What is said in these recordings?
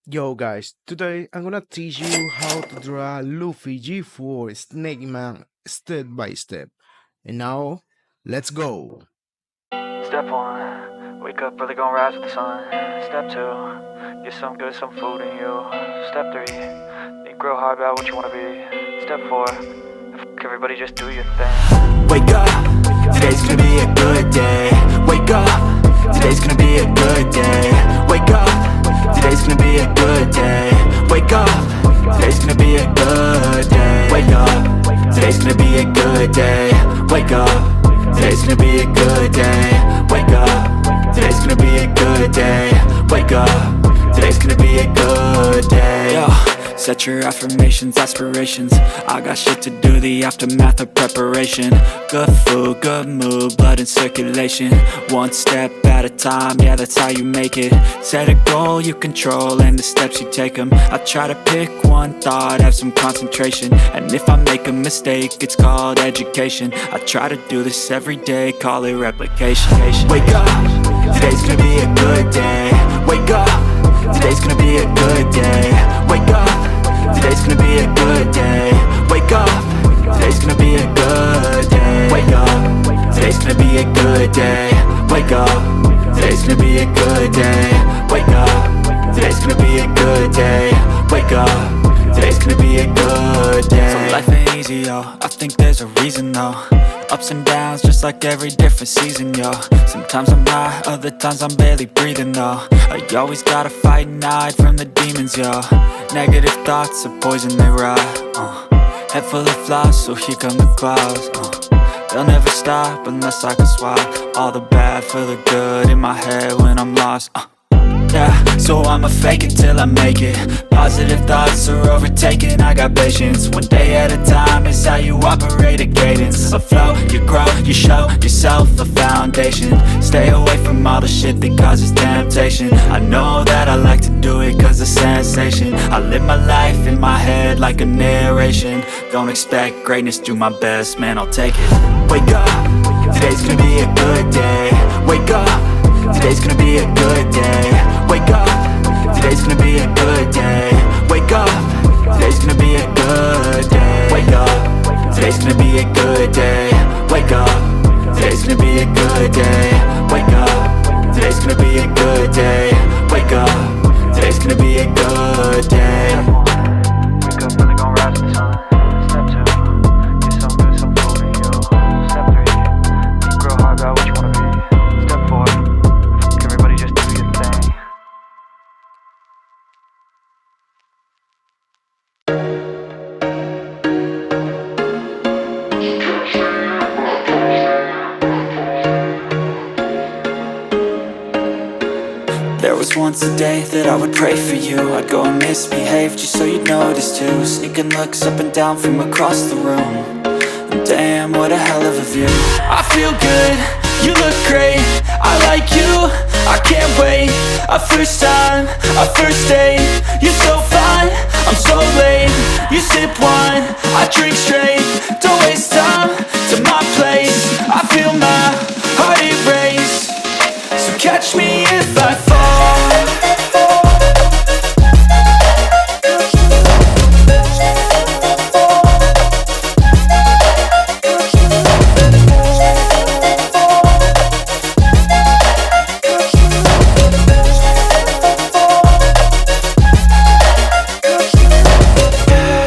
Yo guys, today I'm gonna teach you how to draw Luffy G4 Snakeman step by step. And now, let's go! Step 1, wake up early, gonna rise with the sun. Step 2, get some good, some food in you. Step 3, think real hard about what you wanna be. Step 4, everybody just do your thing. Wake up, today's gonna be a good day. Wake up, today's gonna be a good day. Wake up, today's gonna be a good day. Wake up, today's gonna be a good day. Wake up, today's gonna be a good day. Wake up, today's gonna be a good day. Wake up, today's gonna be a good day. Wake up, today's gonna be a good day. Yo, set your affirmations, aspirations. I got shit to do, the aftermath of preparation. Good food, good mood, blood in circulation. One step at a time, yeah, that's how you make it. Set a goal you control and the steps you take them. I try to pick one thought, have some concentration. And if I make a mistake, it's called education. I try to do this every day, call it replication. Wake up, today's gonna be a good day. Wake up, today's gonna be a good day. Wake up, today's gonna be a good day. Wake up, today's gonna be a good day. Wake up, today's gonna be a good day. Wake up, today's gonna be a good day. Wake up, today's gonna be a good day. Wake up, today's gonna be a good day. So life ain't easy, yo, I think there's a reason though. Ups and downs, just like every different season, yo. Sometimes I'm high, other times I'm barely breathing, though. I always gotta fight and hide from the demons, yo. Negative thoughts are poison, they rot. Head full of flies, so here come the clouds. They'll never stop unless I can swap all the bad for the good in my head when I'm lost. Yeah, so I'ma fake it till I make it. Positive thoughts are overtaken, I got patience. One day at a time is how you operate a cadence. A flow, you grow, you show yourself a foundation. Stay away from all the shit that causes temptation. I know that I like to do it cause it's sensation. I live my life in my head like a narration. Don't expect greatness, do my best, man, I'll take it. Wake up, today's gonna be a good day. Wake up, today's gonna be a good day. Wake up, today's gonna be a good day. Wake up, today's gonna be a good day. Wake up, today's gonna be a good day. Wake up, today's gonna be a good day. Wake up, today's gonna be a good day. Wake up, today's gonna be a good day. Wake up early, gonna rise with the sun. Step 2, get some good, some food in you. Step 3, think real hard about what you wanna be. Step 4, everybody just do your thing. There was once a day that I would pray for you. I'd go and misbehave just so you'd notice too. Sneaking looks up and down from across the room. And damn, what a hell of a view. I feel good, you look great, I like you, I can't wait. A first time, a first date, you're so fine, I'm so late. You sip wine, I drink straight. Don't waste time to my place. I feel my heart erase. So catch me if I fall.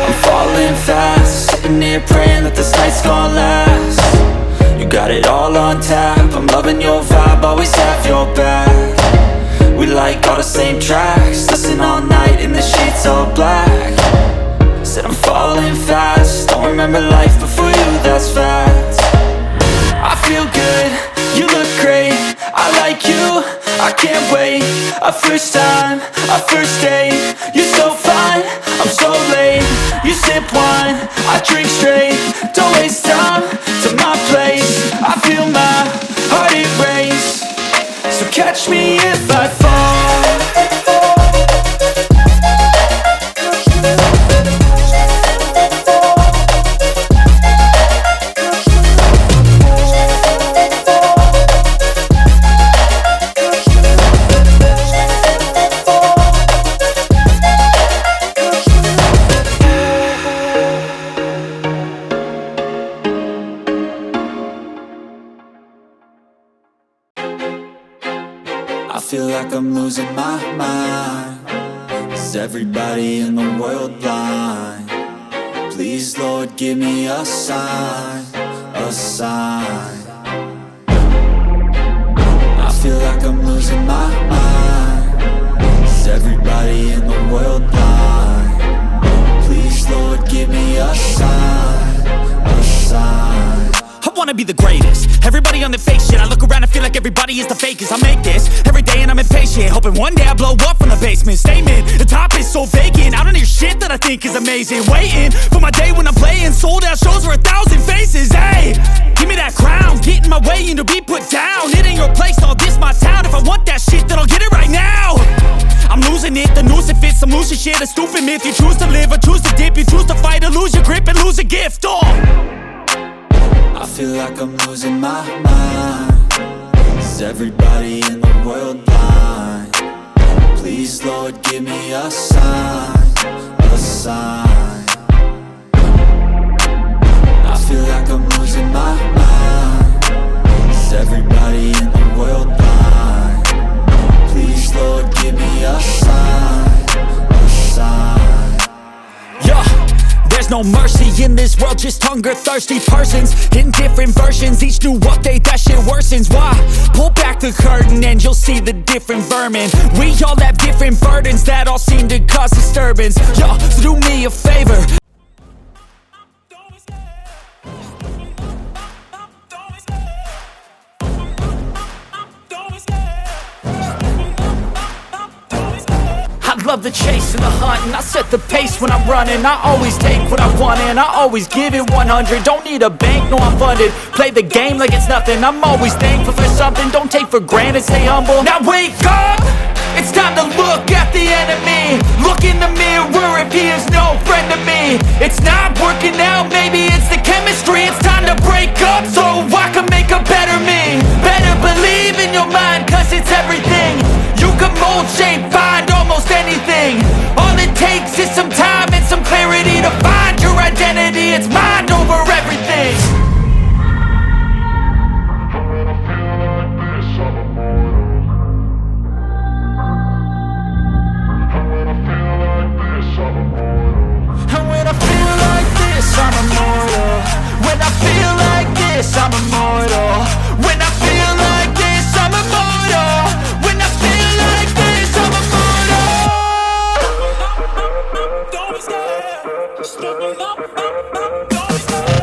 I'm falling fast, sitting here praying that this night's gonna last. You got it all on tap, I'm loving your vibe, always have your back. We like all the same tracks, listen all night in the sheets all black. Said I'm falling fast, don't remember life before you, that's fact. I feel good, you look great, I like you, I can't wait. A first time, a first date, you're so fine, I'm so late. You sip wine, I drink straight. Don't waste time to my place. I feel my heart erase. So catch me if I fall. Is everybody in the world blind? Please, Lord, give me a sign, a sign. I feel like I'm losing my mind. Is everybody in the world blind? Please, Lord, give me a sign, a sign. I wanna be the greatest. Everybody on the fake shit. I look around and feel like everybody is the fakest. I make this every day and I'm impatient, hoping one day I blow up from the basement. Statement, the top is so vacant. I don't hear shit that I think is amazing. Waiting for my day when I'm playing sold out shows for 1,000 faces. Hey, give me that crown, get in my way and to be put down. It ain't your place, all this my town. If I want that shit, then I'll get it right now. I'm losing it, the noose it fits. I'm losing shit, a stupid myth. You choose to live or choose to dip. You choose to fight or lose your grip and lose a gift. I feel like I'm losing my mind. Is everybody in the world blind? Please, Lord, give me a sign, a sign. I feel like I'm losing my mind. Is everybody in the world blind? Please, Lord, give me a sign, a sign. Yeah. There's no mercy in this world, just hunger-thirsty persons in different versions, each new update, that shit worsens. Why? Pull back the curtain and you'll see the different vermin. We all have different burdens that all seem to cause disturbance. Yo, so do me a favor. I love the chase and the hunt, and I set the pace when I'm running. I always take what I want and I always give it 100. Don't need a bank, no I'm funded. Play the game like it's nothing. I'm always thankful for something. Don't take for granted, stay humble. Now wake up! It's time to look at the enemy. Look in the mirror if he is no friend to me. It's not working out, maybe it's the chemistry. It's time to break up so I can make a better me. Better believe in your mind, cause it's everything. You can mold, shape, find almost anything. All it takes is some time and some clarity to find your identity. It's mind over everything. And when I feel like this, I'm immortal. When I feel like this, I'm immortal. When I feel like this, I'm immortal. When I feel like this, I'm immortal. Don't be scared. Just struggle up. Don't be scared.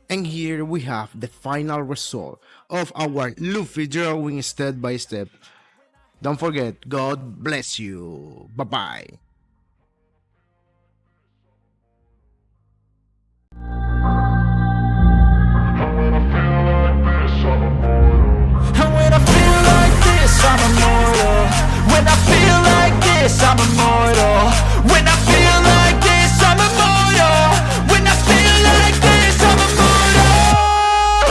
And here we have the final result of our Luffy drawing step by step. Don't forget, God bless you. Bye bye.